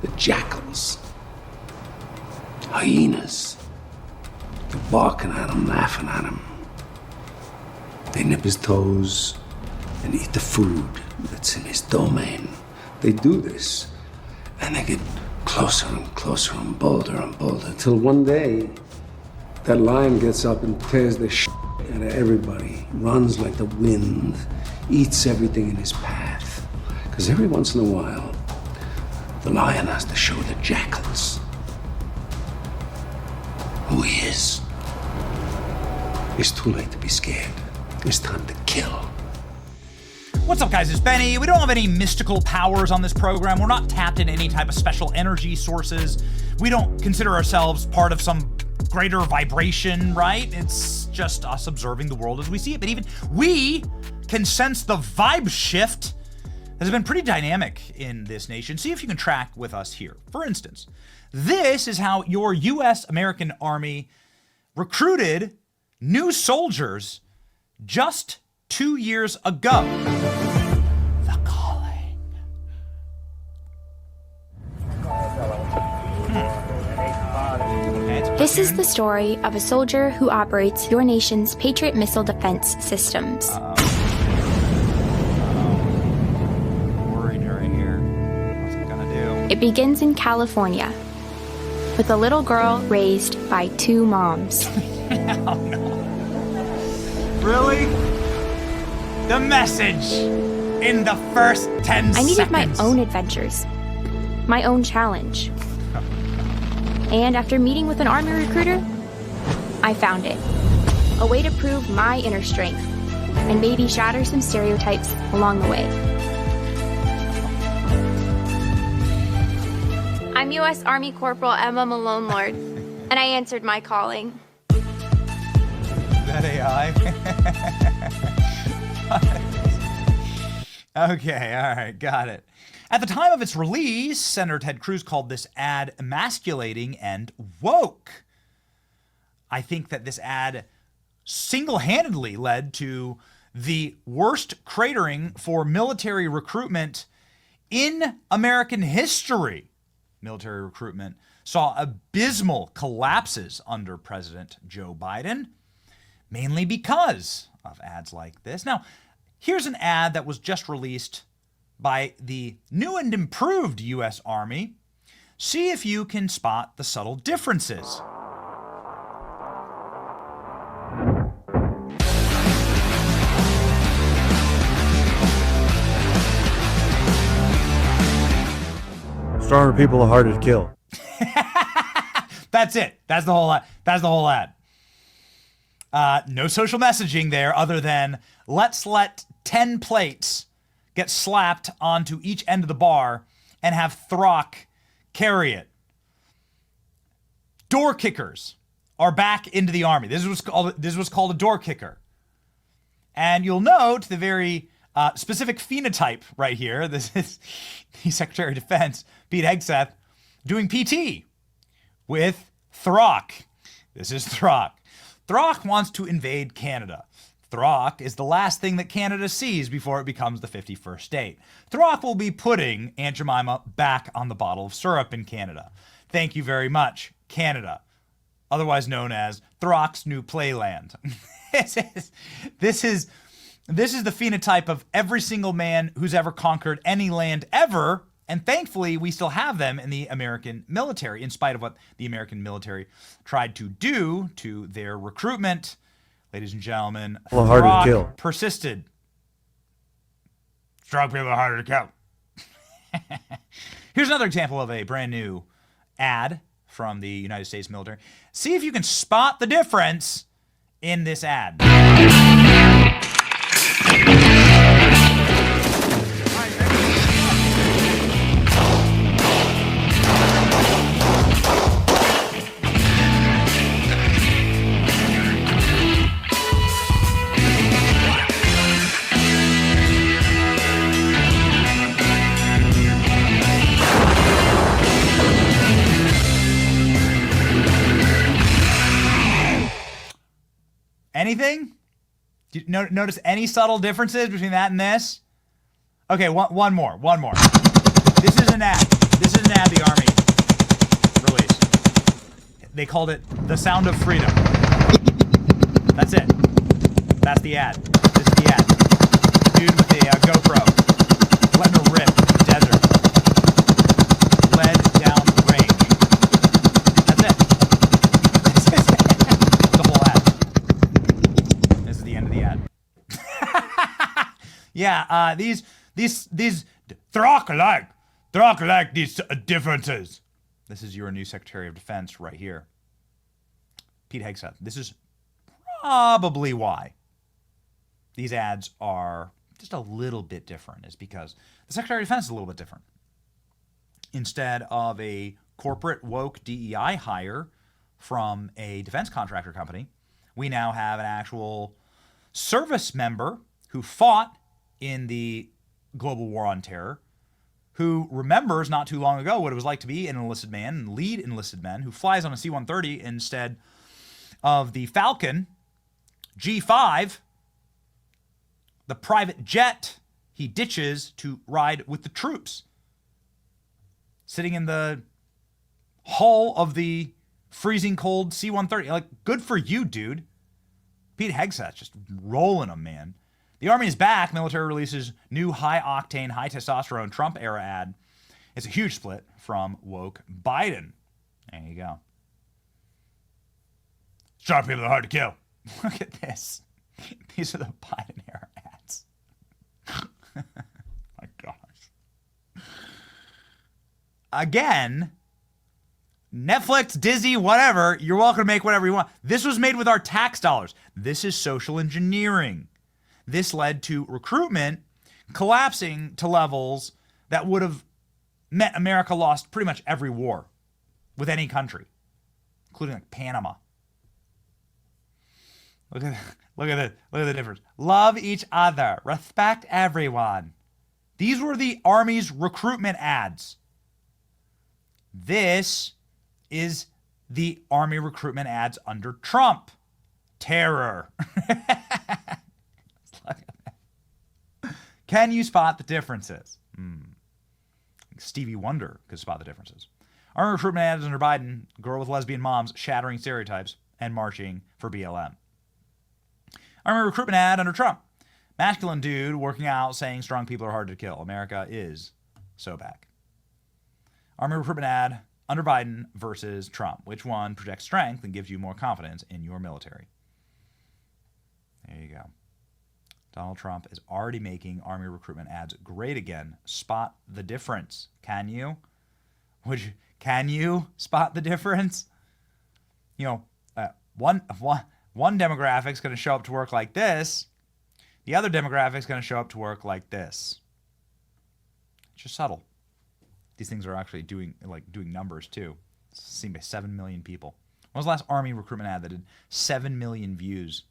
the jackals, hyenas. They're barking at him, laughing at him. They nip his toes and eat the food that's in his domain. They do this, and they get closer and closer and bolder, until one day, that lion gets up and tears the shit out of everybody, runs like the wind, eats everything in his path. Because every once in a while, the lion has to show the jackals who he is. It's too late to be scared. It's time to kill. What's up, guys? It's Benny. We don't have any mystical powers on this program. We're not tapped into any type of special energy sources. We don't consider ourselves part of some greater vibration, right? It's just us observing the world as we see it. But even we can sense the vibe shift that has been pretty dynamic in this nation. See if you can track with us here. For instance, this is how your U.S. American Army recruited new soldiers just 2 years ago. The calling. This is the story of a soldier who operates your nation's Patriot missile defense systems. Worried right here. What's it gonna do? It begins in California with a little girl raised by two moms. Oh no. Really? The message in the first 10 seconds. I needed my own adventures, my own challenge. And after meeting with an Army recruiter, I found it. A way to prove my inner strength and maybe shatter some stereotypes along the way. I'm U.S. Army Corporal Emma Malone Lord, and I answered my calling. That AI? Okay, all right, got it. At the time of its release, Senator Ted Cruz called this ad emasculating and woke. I think that this ad single-handedly led to the worst cratering for military recruitment in American history. Military recruitment saw abysmal collapses under President Joe Biden, mainly because of ads like this. Now, here's an ad that was just released by the new and improved U.S. Army. See if you can spot the subtle differences. Stronger people are harder to kill. That's it. That's the whole ad. No social messaging there other than let's let 10 plates get slapped onto each end of the bar and have Throck carry it. Door kickers are back into the Army. This was called a door kicker. And you'll note the very specific phenotype right here. This is the Secretary of Defense, Pete Hegseth, doing PT with Throck. This is Throck. Throck wants to invade Canada. Throck is the last thing that Canada sees before it becomes the 51st state. Throck will be putting Aunt Jemima back on the bottle of syrup in Canada. Thank you very much, Canada, otherwise known as Throck's new playland. This is the phenotype of every single man who's ever conquered any land ever. And thankfully, we still have them in the American military, in spite of what the American military tried to do to their recruitment. Ladies and gentlemen, Throck persisted. Strong people are harder to kill. Here's another example of a brand new ad from the United States military. See if you can spot the difference in this ad. Anything? Do you notice any subtle differences between that and this? Okay, one more. This is an ad. This is an ad the Army released. They called it The Sound of Freedom. That's it. That's the ad. This is the ad. Dude with the GoPro letting her rip in the desert. Led down range. That's it. This is the whole ad. This is the end of the ad. Yeah, these talk like these differences. This is your new Secretary of Defense right here, Pete Hegseth. This is probably why these ads are just a little bit different, is because the Secretary of Defense is a little bit different. Instead of a corporate woke DEI hire from a defense contractor company, we now have an actual service member who fought in the global war on terror, who remembers not too long ago what it was like to be an enlisted man and lead enlisted men, who flies on a C-130 instead of the Falcon G5, the private jet he ditches to ride with the troops, sitting in the hull of the freezing cold C-130. Like, good for you, dude. Pete Hegseth just rolling them, man. The Army is back. Military releases new high-octane, high-testosterone Trump-era ad. It's a huge split from woke Biden. There you go. Sharp people are hard to kill. Look at this. These are the Biden-era ads. My gosh. Again, Netflix, Disney, whatever, you're welcome to make whatever you want. This was made with our tax dollars. This is social engineering. This led to recruitment collapsing to levels that would have meant America lost pretty much every war with any country, including like Panama. Look at the difference. Love each other. Respect everyone. These were the Army's recruitment ads. This is the Army recruitment ads under Trump. Terror. Can you spot the differences? Stevie Wonder could spot the differences. Army recruitment ads under Biden, girl with lesbian moms shattering stereotypes and marching for BLM. Army recruitment ad under Trump. Masculine dude working out saying strong people are hard to kill. America is so back. Army recruitment ad under Biden versus Trump. Which one projects strength and gives you more confidence in your military? There you go. Donald Trump is already making Army recruitment ads great again. Spot the difference. Can you? Can you spot the difference? You know, one demographic is going to show up to work like this. The other demographic is going to show up to work like this. It's just subtle. These things are actually doing numbers too. It's seen by 7 million people. When was the last Army recruitment ad that did 7 million views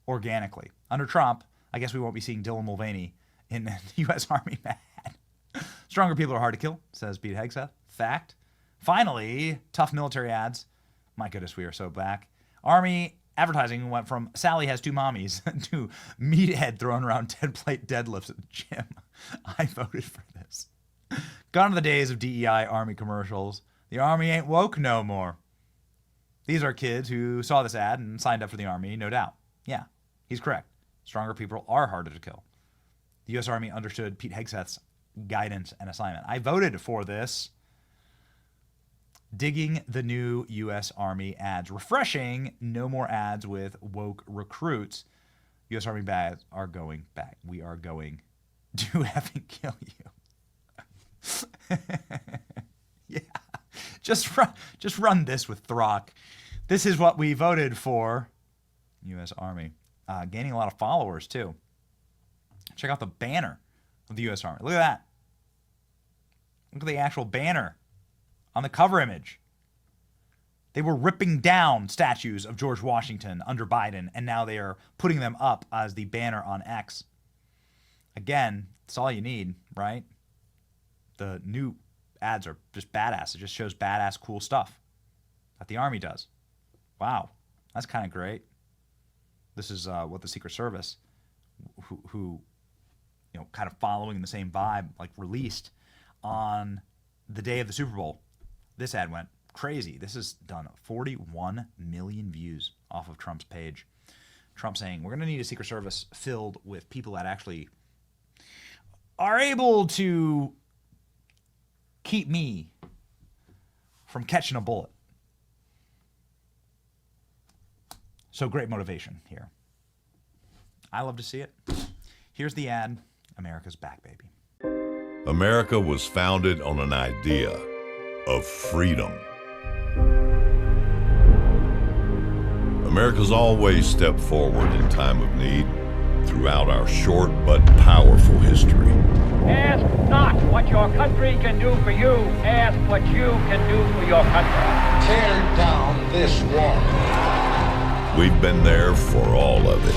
organically? Under Trump, I guess we won't be seeing Dylan Mulvaney in the U.S. Army ad. Stronger people are hard to kill, says Pete Hegseth. Fact. Finally, tough military ads. My goodness, we are so back. Army advertising went from Sally has two mommies to meathead throwing around 10 plate deadlifts at the gym. I voted for this. Gone are the days of DEI Army commercials. The Army ain't woke no more. These are kids who saw this ad and signed up for the Army, no doubt. Yeah, he's correct. Stronger people are harder to kill. The U.S. Army understood Pete Hegseth's guidance and assignment. I voted for this. Digging the new U.S. Army ads. Refreshing. No more ads with woke recruits. U.S. Army ads are going back. We are going to effing kill you. Yeah. Just run this with Throck. This is what we voted for. U.S. Army. Gaining a lot of followers, too. Check out the banner of the U.S. Army. Look at that. Look at the actual banner on the cover image. They were ripping down statues of George Washington under Biden, and now they are putting them up as the banner on X. Again, that's all you need, right? The new ads are just badass. It just shows badass, cool stuff that the Army does. Wow, that's kind of great. This is what the Secret Service, who kind of following the same vibe, like released. on the day of the Super Bowl, this ad went crazy. This has done 41 million views off of Trump's page. Trump saying, we're going to need a Secret Service filled with people that actually are able to keep me from catching a bullet. So great motivation here. I love to see it. Here's the ad. America's back, baby. America was founded on an idea of freedom. America's always stepped forward in time of need throughout our short but powerful history. Ask not what your country can do for you. Ask what you can do for your country. Tear down this wall. We've been there for all of it.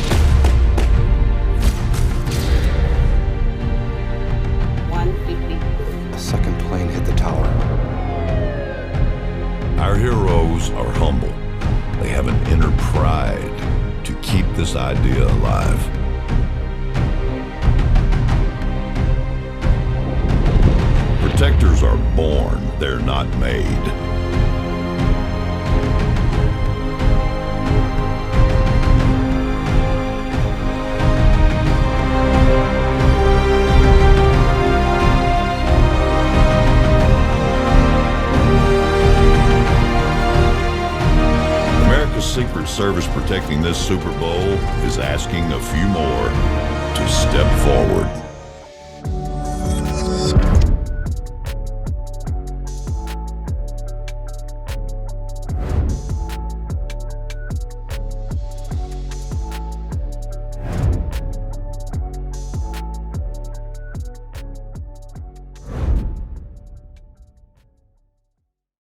150. A second plane hit the tower. Our heroes are humble. They have an inner pride to keep this idea alive. Protectors are born, they're not made. America's Secret Service protecting this Super Bowl is asking a few more to step forward.